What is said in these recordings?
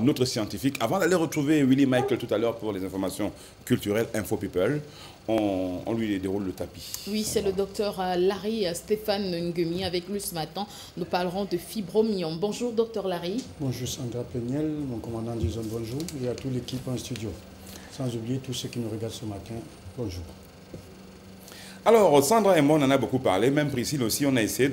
notre scientifique. Avant d'aller retrouver Willy Michael tout à l'heure pour les informations culturelles, Info People, on lui déroule le tapis. Oui, c'est le docteur Larry Stéphane Ngemi. Avec lui ce matin, nous parlerons de fibromyome. Bonjour, docteur Larry. Bonjour Sandra Peniel, mon commandant du zone, bonjour. Et à toute l'équipe en studio. Sans oublier tous ceux qui nous regardent ce matin, bonjour. Alors, Sandra et moi, on en a beaucoup parlé. Même Priscille aussi, on a essayé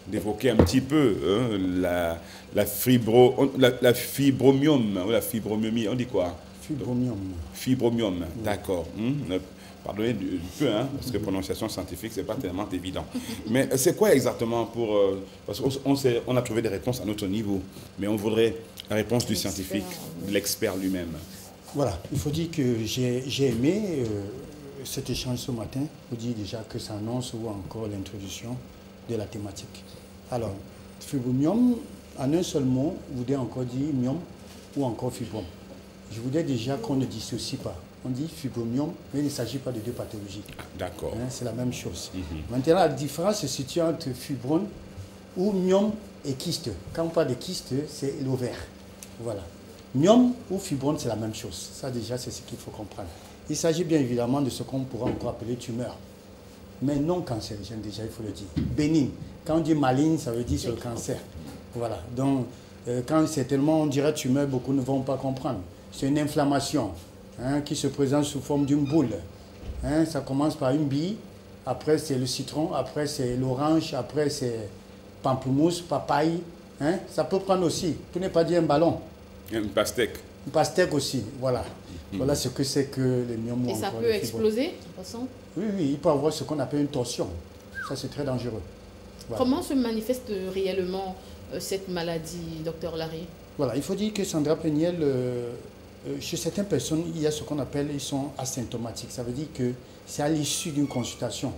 d'évoquer un petit peu la fibromyome, ou la fibromyomie, on dit quoi? Fibromyome. Fibromyome, oui. D'accord. Pardonnez du peu, hein, parce que prononciation scientifique, c'est pas tellement évident. Mais c'est quoi exactement pour... parce qu'on a trouvé des réponses à notre niveau, mais on voudrait la réponse du scientifique, de l'expert lui-même. Voilà, il faut dire que j'ai aimé cet échange ce matin. Il faut dire déjà que ça annonce ou encore l'introduction de la thématique. Alors, fibromyome, en un seul mot, vous voudrais encore dire myome ou encore fibrome. Je voudrais déjà qu'on ne dissocie pas. On dit fibromyome, mais il ne s'agit pas de deux pathologies. D'accord. Hein, c'est la même chose. Maintenant, la différence se situe entre fibrome ou myome et kyste. Quand on parle de kyste, c'est l'ovaire. Voilà. Myome ou fibrome, c'est la même chose. Ça, déjà, c'est ce qu'il faut comprendre. Il s'agit bien évidemment de ce qu'on pourra encore appeler tumeur. Mais non cancérigène, déjà, il faut le dire. Bénigne. Quand on dit maligne, ça veut dire sur le cancer. Voilà. Donc, quand c'est tellement, on dirait tumeur, beaucoup ne vont pas comprendre. C'est une inflammation, hein, qui se présente sous forme d'une boule. Hein, ça commence par une bille, après c'est le citron, après c'est l'orange, après c'est pamplemousse, papaye. Hein, ça peut prendre aussi, pour ne pas dire un ballon. Une pastèque. Une pastèque aussi, voilà. Voilà ce que c'est que les myomes. Et ça peut exploser, de toute façon? Oui, oui, il peut avoir ce qu'on appelle une torsion. Ça, c'est très dangereux. Voilà. Comment se manifeste réellement cette maladie, docteur Larry? Voilà, il faut dire que Sandra Peniel, chez certaines personnes, il y a ce qu'on appelle, ils sont asymptomatiques. Ça veut dire que c'est à l'issue d'une consultation,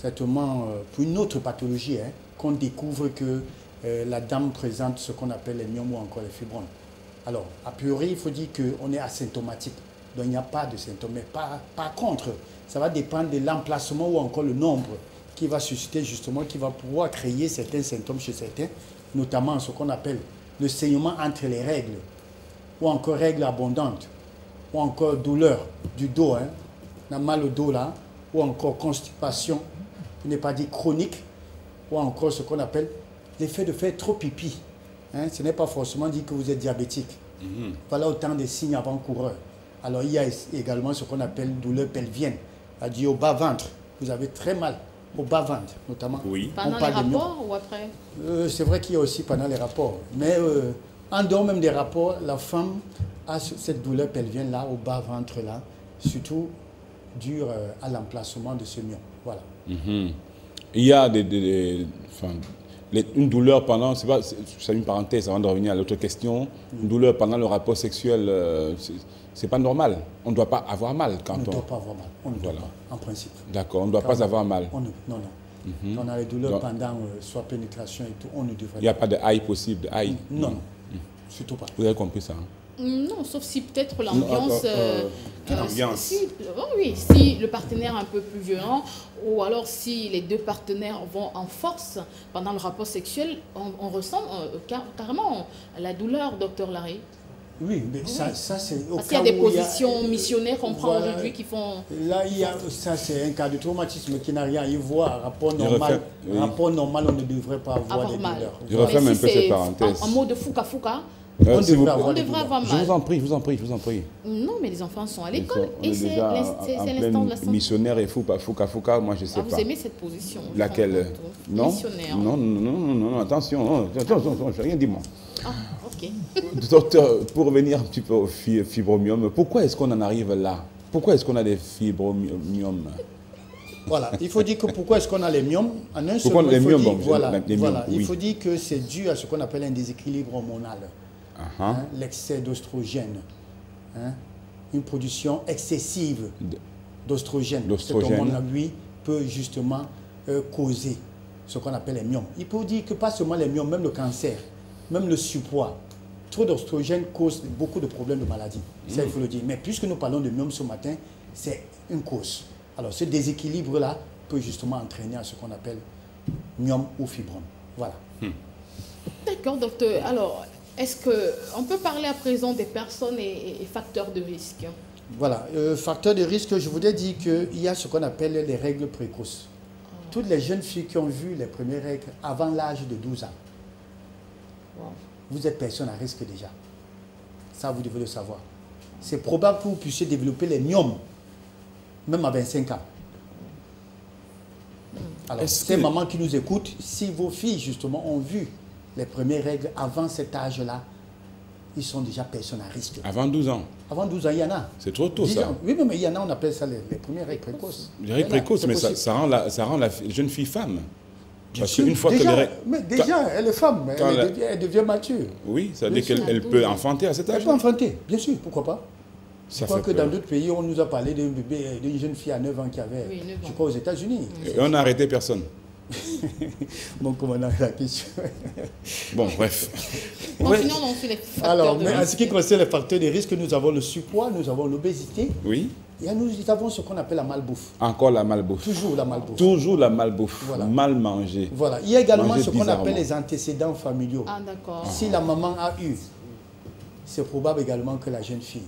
certainement pour une autre pathologie, hein, qu'on découvre que la dame présente ce qu'on appelle les myomes ou encore les fibromes. Alors, a priori, il faut dire qu'on est asymptomatique. Donc, il n'y a pas de symptômes. Mais par contre, ça va dépendre de l'emplacement ou encore le nombre qui va susciter justement, qui va pouvoir créer certains symptômes chez certains, notamment ce qu'on appelle le saignement entre les règles, ou encore règles abondantes, ou encore douleur du dos, hein, on a mal au dos là, ou encore constipation, pour ne pas dire chronique, ou encore ce qu'on appelle l'effet de faire trop pipi. Hein, ce n'est pas forcément dit que vous êtes diabétique. Voilà autant de signes avant-coureurs. Alors il y a également ce qu'on appelle douleur pelvienne, c'est-à-dire au bas-ventre. Vous avez très mal au bas-ventre, notamment. Oui. Pendant les rapports ou après? C'est vrai qu'il y a aussi pendant les rapports. Mais en dehors même des rapports, la femme a cette douleur pelvienne-là, au bas-ventre-là, surtout due à l'emplacement de ce myome. Voilà. Il y a une douleur pendant, c'est une parenthèse avant de revenir à l'autre question, une douleur pendant le rapport sexuel, c'est pas normal. On ne doit pas avoir mal quand on... ne doit pas avoir mal, on ne doit pas, en principe. D'accord, on ne doit pas avoir mal. Non, non. Quand on a les douleurs pendant soit pénétration et tout, on ne devrait pas. Il n'y a pas de aïe possible, de aïe. Non, surtout pas. Vous avez compris ça, hein? Non, sauf si peut-être l'ambiance... oui, si le partenaire est un peu plus violent, ou alors si les deux partenaires vont en force pendant le rapport sexuel, on ressent carrément la douleur, docteur Larry. Oui, mais ça c'est... Parce qu'il y a des positions missionnaires qu'on prend aujourd'hui qui font... Là, ça c'est un cas de traumatisme qui n'a rien à y voir. Rapport normal, on ne devrait pas avoir des douleurs. Je referme un peu cette parenthèse. En mode fouca-fouca, on devrait avoir mal. Je vous en prie, je vous en prie. Non, mais les enfants sont à l'école et c'est l'instant de la santé. Missionnaire et fouca, moi je sais pas. Vous aimez cette position? Laquelle? Non. Missionnaire. Non, attention, je n'ai rien dit moi. Ah, ok. Docteur, pour revenir un petit peu au fibromyome, pourquoi est-ce qu'on en arrive là? Pourquoi est-ce qu'on a des fibromyome? Voilà, il faut dire que pourquoi est-ce qu'on a les myomes? En un seul mot, il faut dire que c'est dû à ce qu'on appelle un déséquilibre hormonal. L'excès d'oestrogène, une production excessive d'oestrogène. Cet hormone-là, lui, peut justement causer ce qu'on appelle les myomes. Il faut dire que pas seulement les myomes, même le cancer, même le surpoids, trop d'oestrogène cause beaucoup de problèmes de maladie. Ça, il faut le dire. Mais puisque nous parlons de myomes ce matin, c'est une cause. Alors, ce déséquilibre-là peut justement entraîner à ce qu'on appelle myome ou fibrome. Voilà. D'accord, docteur. Alors, Est-ce qu'on peut parler à présent des personnes et facteurs de risque? Voilà, facteur de risque, je voudrais dire qu'il y a ce qu'on appelle les règles précoces. Toutes les jeunes filles qui ont vu les premières règles avant l'âge de 12 ans, vous êtes personne à risque déjà. Ça, vous devez le savoir. C'est probable que vous puissiez développer les myomes, même à 25 ans. Alors, ces mamans qui nous écoutent, si vos filles, justement, ont vu les premières règles avant cet âge-là, ils sont déjà personnes à risque. Avant 12 ans? Avant 12 ans, il y en a. C'est trop tôt, ça. Oui, mais il y en a, on appelle ça les premières règles précoces. Les règles précoces, mais ça rend la jeune fille femme. Bien Parce sûr, qu'une fois déjà, que les règles... mais déjà, elle est femme, elle devient mature. Oui, ça veut dire qu'elle peut enfanter à cet âge. Elle peut enfanter, bien sûr, pourquoi pas. Je crois que peur. dans d'autres pays, on nous a parlé d'un bébé, d'une jeune fille à 9 ans qui avait, je crois, aux États-Unis. Et on n'a arrêté personne. Mon commandant, la question. Bon, bref. Continuons donc sur les facteurs Alors, de mais en risque. ce qui concerne les facteurs de risque, nous avons le surpoids, nous avons l'obésité. Oui. Et nous avons ce qu'on appelle la malbouffe. Encore la malbouffe. Toujours la malbouffe. Toujours la malbouffe. Voilà. Mal manger. Voilà. Il y a également Manger ce qu'on bizarrement. appelle les antécédents familiaux. Ah, d'accord. Si la maman a eu, c'est probable également que la jeune fille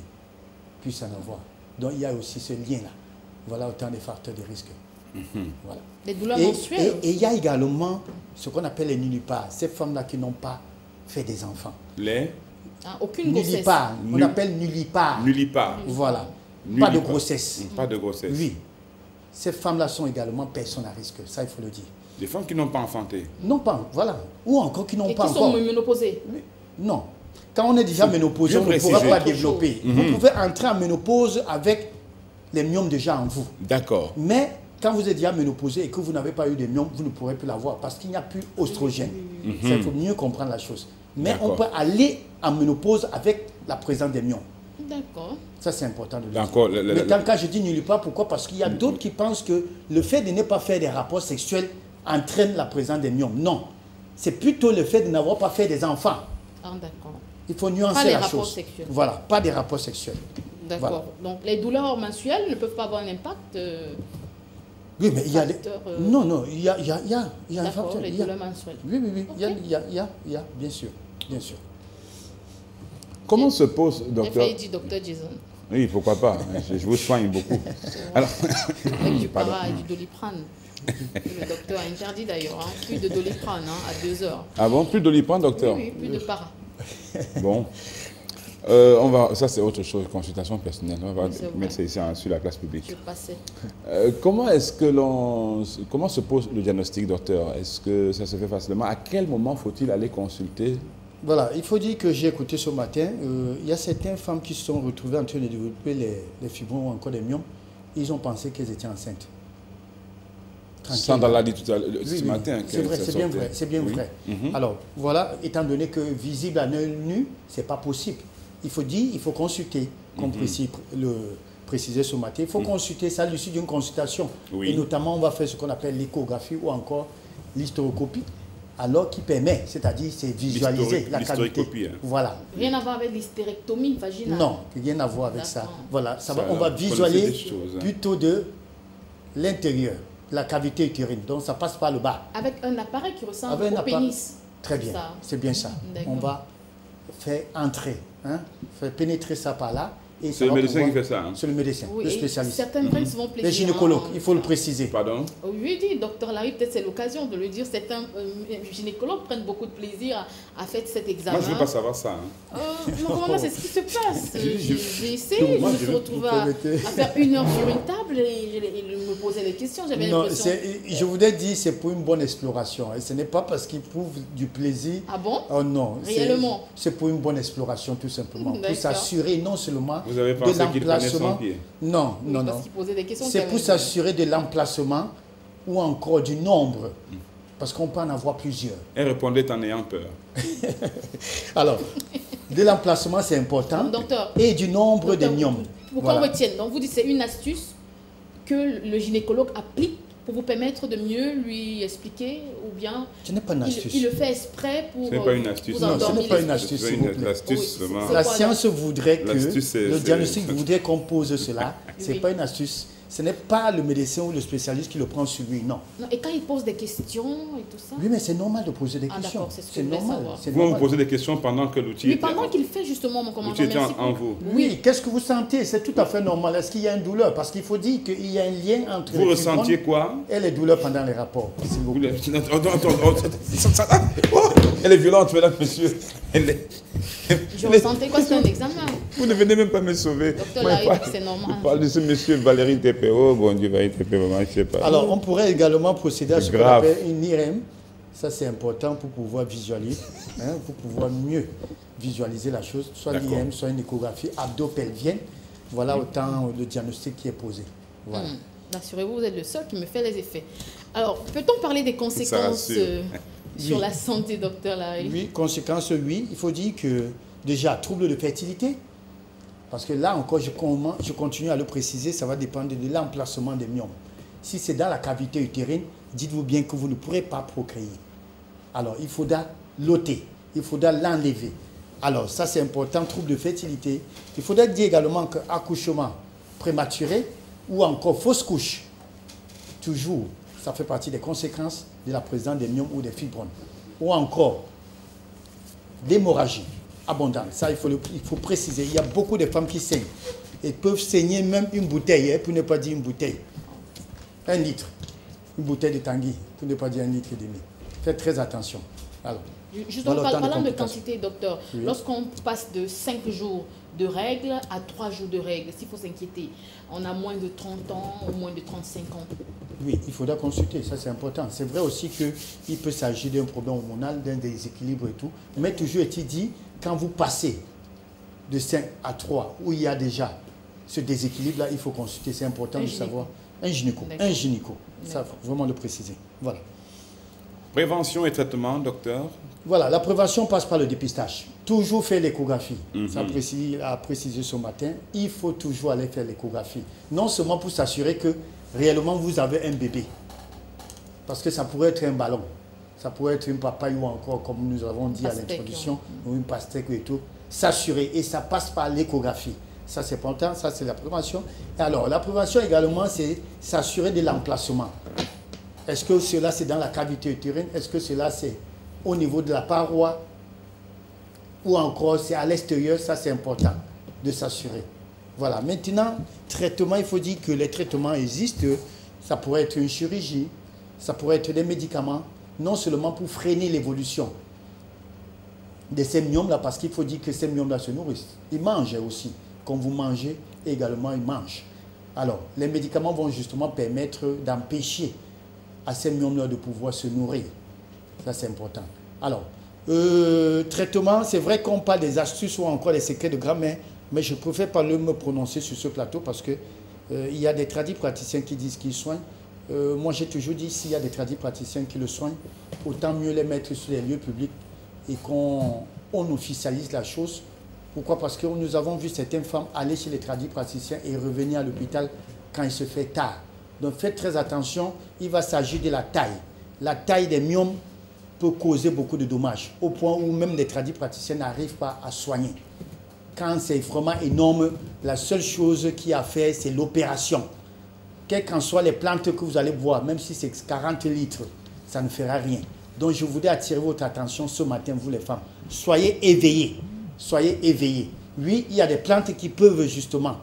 puisse en avoir. Donc il y a aussi ce lien-là. Voilà autant des facteurs de risque. Voilà. Les douleurs menstruelles. Et il y a également ce qu'on appelle les nullipares. Ces femmes-là qui n'ont pas fait des enfants. Les Aucune grossesse. Nullipares. On appelle nullipares. nullipares. Voilà. Nullipares. Pas de grossesse. Pas de grossesse. Oui. Ces femmes-là sont également personnes à risque. Ça, il faut le dire. Des femmes qui n'ont pas enfanté. Non pas, voilà. Ou encore qui n'ont Et pas qui encore. sont ménopausées. Non. Quand on est déjà ménopausé, on ne préciser. pourra pas Autre chose. développer. Vous pouvez entrer en ménopause avec les myomes déjà en vous. D'accord. Mais quand vous êtes déjà ménopausé et que vous n'avez pas eu de myomes, vous ne pourrez plus l'avoir parce qu'il n'y a plus d'oestrogène. Il faut mieux comprendre la chose. Mais on peut aller en ménopause avec la présence des myomes. D'accord. Ça, c'est important de le D'accord. dire. Maintenant, quand je dis nullipare, pourquoi? Parce qu'il y a d'autres qui pensent que le fait de ne pas faire des rapports sexuels entraîne la présence des myomes. Non. C'est plutôt le fait de n'avoir pas fait des enfants. Ah, d'accord. Il faut nuancer Pas les la rapports chose. sexuels. Voilà, pas des rapports sexuels. D'accord. Voilà. Donc, les douleurs menstruelles ne peuvent pas avoir un impact. Oui, mais il y a des... Facteur, Non, non, il y a un D'accord, facteur. les Il y a- douleurs menstruelles. Oui, oui, oui. Ok. Il y a, bien sûr. Bien sûr. Comment se pose, J'ai docteur? failli dire docteur Jason. Oui, pourquoi pas. Je vous soigne beaucoup. Alors, Avec du pardon. para et du doliprane. Le docteur a interdit d'ailleurs. Plus de doliprane à 2 heures. Ah bon, plus d'oliprane, docteur? Oui, plus de para. Bon. Ça c'est autre chose, consultation personnelle. On va C'est vrai. mettre ça ici sur la place publique. Je passais. Comment se pose le diagnostic, docteur? Est-ce que ça se fait facilement? À quel moment faut-il aller consulter? Voilà, il faut dire que j'ai écouté ce matin, il y a certaines femmes qui se sont retrouvées en train de développer les fibromes ou encore les myomes. Ils ont pensé qu'elles étaient enceintes. Sandra l'a dit tout à l'heure, Oui, ce oui, matin. c'est vrai, c'est bien sortait. vrai, c'est bien Oui. vrai. Alors, voilà, étant donné que visible à l'œil nu, c'est pas possible. Il faut consulter, comme précisait ce matin, il faut consulter ça à l'issue d'une consultation. Oui. Et notamment, on va faire ce qu'on appelle l'échographie ou encore l'hystéroscopie, alors qui permet, c'est-à-dire c'est visualiser la qualité. L'hystéroscopie, hein. Voilà. Rien à voir avec l'hystérectomie vaginale. Non, rien à voir avec ça. D'accord. Voilà, Ça, on va vous connaissez visualiser des choses, hein. plutôt de l'intérieur, la cavité utérine. Donc ça passe par le bas. Avec un appareil qui ressemble Avec un au appareil. pénis. Très bien, Ça. c'est bien ça. D'accord. On va faire entrer, faire pénétrer ça par là. Et C'est le médecin qui fait ça, hein? C'est le médecin, Oui, le et spécialiste. certaines femmes se vont plaisir. Les gynécologues, hein. il faut le préciser. Pardon? Oui, dit docteur Larry, peut-être c'est l'occasion de le dire. Certains gynécologues prennent beaucoup de plaisir à faire cet examen. Moi, je ne veux pas savoir ça. Hein. Non, comment c'est ce qui se passe. J'ai essayé, je Moi, me suis je- retrouvée vous à permettez. faire 1 heure sur une table et me posait des questions. J'avais Non, l'impression. je voudrais dire c'est pour une bonne exploration. Et ce n'est pas parce qu'il prouve du plaisir. Ah bon? Oh non. Réellement? C'est pour une bonne exploration tout simplement. Pour D'accord. s'assurer non seulement Vous avez de pensé qu'il prenait son l'emplacement. pied? Non, Oui, non, parce non. qu'il posait des questions. C'est qui pour avaient- s'assurer de l'emplacement ou encore du nombre. Parce qu'on peut en avoir plusieurs. Elle répondait en ayant peur. Alors, de l'emplacement, c'est important. Docteur, Et du nombre de docteur, myomes. pour qu'on Voilà. retienne, donc vous dites c'est une astuce que le gynécologue applique pour vous permettre de mieux lui expliquer ou bien Ce n'est pas une astuce. il le fait exprès pour Ce n'est pas une astuce. vous Non, ce endormir n'est pas une l'esprit. astuce, C'est s'il vous plaît. l'astuce Oui, seulement. c'est- La quoi, science voudrait que L'astuce, le c'est- diagnostic voudrait qu'on pose cela. C'est Oui. pas une astuce. Ce n'est pas le médecin ou le spécialiste qui le prend sur lui, non. Non, et quand il pose des questions et tout ça? Oui, mais c'est normal de poser des questions. C'est normal. Vous me posez des questions pendant que l'outil Oui, pendant qu'il fait justement mon commentaire. L'outil était en vous. Oui, qu'est-ce que vous sentez? C'est tout à fait normal. Est-ce qu'il y a une douleur? Parce qu'il faut dire qu'il y a un lien entre vous ressentiez quoi? Et les douleurs pendant les rapports, s'il vous plaît. Elle est violente, mesdames, messieurs. Je ressentais quoi? C'est un examen. Vous ne venez même pas me sauver. Docteur Larry, c'est normal. Je parle de ce monsieur Valérie TPO. Bon Dieu, Valérie TPO, je ne sais pas. Alors, on pourrait également procéder à ce qu'on appelle une IRM. Ça, c'est important pour pouvoir visualiser, pour pouvoir mieux visualiser la chose. Soit l'IRM, soit une échographie abdo-pelvienne. Voilà autant le diagnostic qui est posé. Voilà. Rassurez-vous, vous êtes le seul qui me fait les effets. Alors, peut-on parler des conséquences sur la santé, docteur Larry? Oui, conséquences, oui. Il faut dire que, déjà, trouble de fertilité. Parce que là encore, je continue à le préciser, ça va dépendre de l'emplacement des myomes. Si c'est dans la cavité utérine, dites-vous bien que vous ne pourrez pas procréer. Alors, il faudra l'ôter, il faudra l'enlever. Alors, ça c'est important, trouble de fertilité. Il faudra dire également qu'accouchement prématuré ou encore fausse couche, toujours, ça fait partie des conséquences de la présence des myomes ou des fibromes. Ou encore, l'hémorragie abondante. Ça, il faut préciser. Il y a beaucoup de femmes qui saignent. Elles peuvent saigner même une bouteille, pour ne pas dire une bouteille. 1 litre. Une bouteille de Tanguy, pour ne pas dire 1,5 litre. Faites très attention. Alors, justement, parlant de quantité, docteur, lorsqu'on passe de 5 jours de règles à 3 jours de règles, s'il faut s'inquiéter, on a moins de 30 ans ou moins de 35 ans. Oui, il faudra consulter, ça c'est important. C'est vrai aussi qu'il peut s'agir d'un problème hormonal, d'un déséquilibre et tout. Mais toujours est-il dit, quand vous passez de 5 à 3, où il y a déjà ce déséquilibre-là, il faut consulter. C'est important de savoir. Un gynéco. Un gynéco. Ça, faut vraiment le préciser. Voilà. Prévention et traitement, docteur? Voilà, la prévention passe par le dépistage. Toujours faire l'échographie. Ça a précisé ce matin. Il faut toujours aller faire l'échographie. Non seulement pour s'assurer que réellement vous avez un bébé. Parce que ça pourrait être un ballon. Ça pourrait être une papaye ou encore, comme nous avons dit à l'introduction, ou une pastèque et tout. S'assurer. Et ça passe par l'échographie. Ça, c'est important. Ça, c'est la prévention. Et alors, la prévention également, c'est s'assurer de l'emplacement. Est-ce que cela, c'est dans la cavité utérine? Est-ce que cela, c'est au niveau de la paroi? Ou encore, c'est à l'extérieur? Ça, c'est important de s'assurer. Voilà. Maintenant, traitement, il faut dire que les traitements existent. Ça pourrait être une chirurgie. Ça pourrait être des médicaments. Non seulement pour freiner l'évolution de ces myomes-là, parce qu'il faut dire que ces myomes-là se nourrissent. Ils mangent aussi. Quand vous mangez, également, ils mangent. Alors, les médicaments vont justement permettre d'empêcher à ces myomes-là de pouvoir se nourrir. Ça, c'est important. Alors, traitement, c'est vrai qu'on parle des astuces ou encore des secrets de grammaire, mais je préfère pas me prononcer sur ce plateau parce que il y a des tradipraticiens qui disent qu'ils soignent. Moi, j'ai toujours dit, s'il y a des tradipraticiens qui le soignent, autant mieux les mettre sur les lieux publics et qu'on officialise la chose. Pourquoi? Parce que nous avons vu certaines femmes aller chez les tradipraticiens et revenir à l'hôpital quand il se fait tard. Donc faites très attention, il va s'agir de la taille. La taille des myomes peut causer beaucoup de dommages, au point où même les tradipraticiens n'arrivent pas à soigner. Quand c'est vraiment énorme, la seule chose qu'il y a à faire, c'est l'opération. Quelles qu'en soient les plantes que vous allez boire, même si c'est 40 litres, ça ne fera rien. Donc je voudrais attirer votre attention ce matin, vous les femmes. Soyez éveillés. Soyez éveillés. Oui, il y a des plantes qui peuvent justement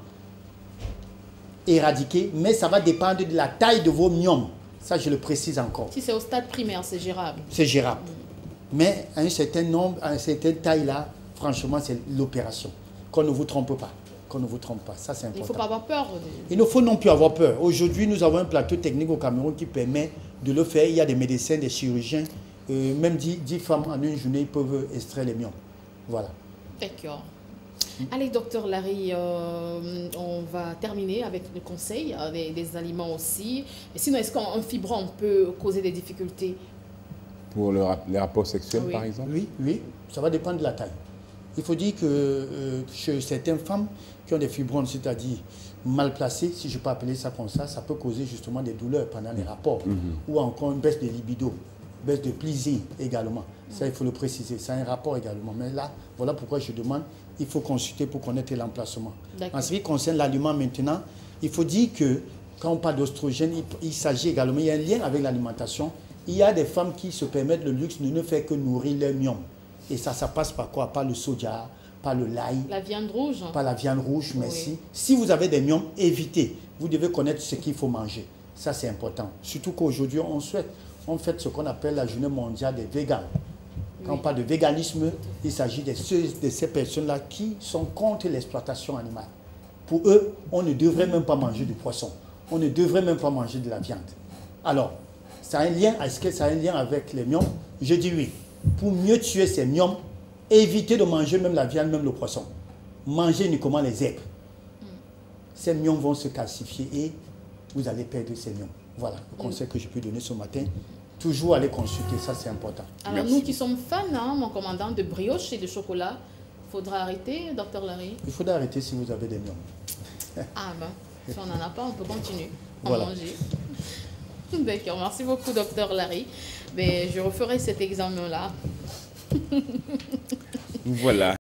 éradiquer, mais ça va dépendre de la taille de vos myomes. Ça, je le précise encore. Si c'est au stade primaire, c'est gérable. C'est gérable. Mais à un certain nombre, à une certaine taille-là, franchement, c'est l'opération. Qu'on ne vous trompe pas. Qu'on ne vous trompe pas. Ça, c'est important. Il ne faut pas avoir peur. Il ne faut non plus avoir peur. Aujourd'hui, nous avons un plateau technique au Cameroun qui permet de le faire. Il y a des médecins, des chirurgiens. Même 10 femmes en une journée, ils peuvent extraire les myomes. Voilà. D'accord. Allez, docteur Larry, on va terminer avec le conseil des aliments aussi. Et sinon, est-ce qu'un fibrome peut causer des difficultés? Pour les rapports sexuels, par exemple? Oui, ça va dépendre de la taille. Il faut dire que chez certaines femmes qui ont des fibromes, c'est-à-dire mal placées, si je peux appeler ça comme ça peut causer justement des douleurs pendant les rapports. Ou encore une baisse de libido, baisse de plaisir également. Ça, il faut le préciser. C'est un rapport également. Mais là, voilà pourquoi je demande, il faut consulter pour connaître l'emplacement. En ce qui concerne l'aliment maintenant, il faut dire que Quand on parle d'oestrogène, il s'agit également, il y a un lien avec l'alimentation. Il y a des femmes qui se permettent le luxe de ne faire que nourrir leur myome. Et ça passe par quoi? Par le soja, par le l'ail. La viande rouge. Par la viande rouge, merci. Oui. Si vous avez des myomes, évitez. Vous devez connaître ce qu'il faut manger. Ça, c'est important. Surtout qu'aujourd'hui, on fait ce qu'on appelle la journée mondiale des végans. Quand on parle de véganisme, il s'agit de ces personnes-là qui sont contre l'exploitation animale. Pour eux, on ne devrait même pas manger du poisson. On ne devrait même pas manger de la viande. Alors, ça a un lien, est-ce que ça a un lien avec les myomes? Je dis oui. Pour mieux tuer ces myomes, évitez de manger même la viande, même le poisson. Mangez uniquement les herbes. Ces myomes vont se calcifier et vous allez perdre ces myomes. Voilà le conseil que je peux donner ce matin. Toujours aller consulter, ça c'est important. Alors nous qui sommes fans, hein, mon commandant, de brioche et de chocolat, il faudra arrêter, Dr Larry? Il faudra arrêter si vous avez des myomes. Ah ben, si on n'en a pas, on peut continuer à Voilà. manger. D'accord, merci beaucoup, Dr Larry. Mais je referai cet examen-là. Voilà.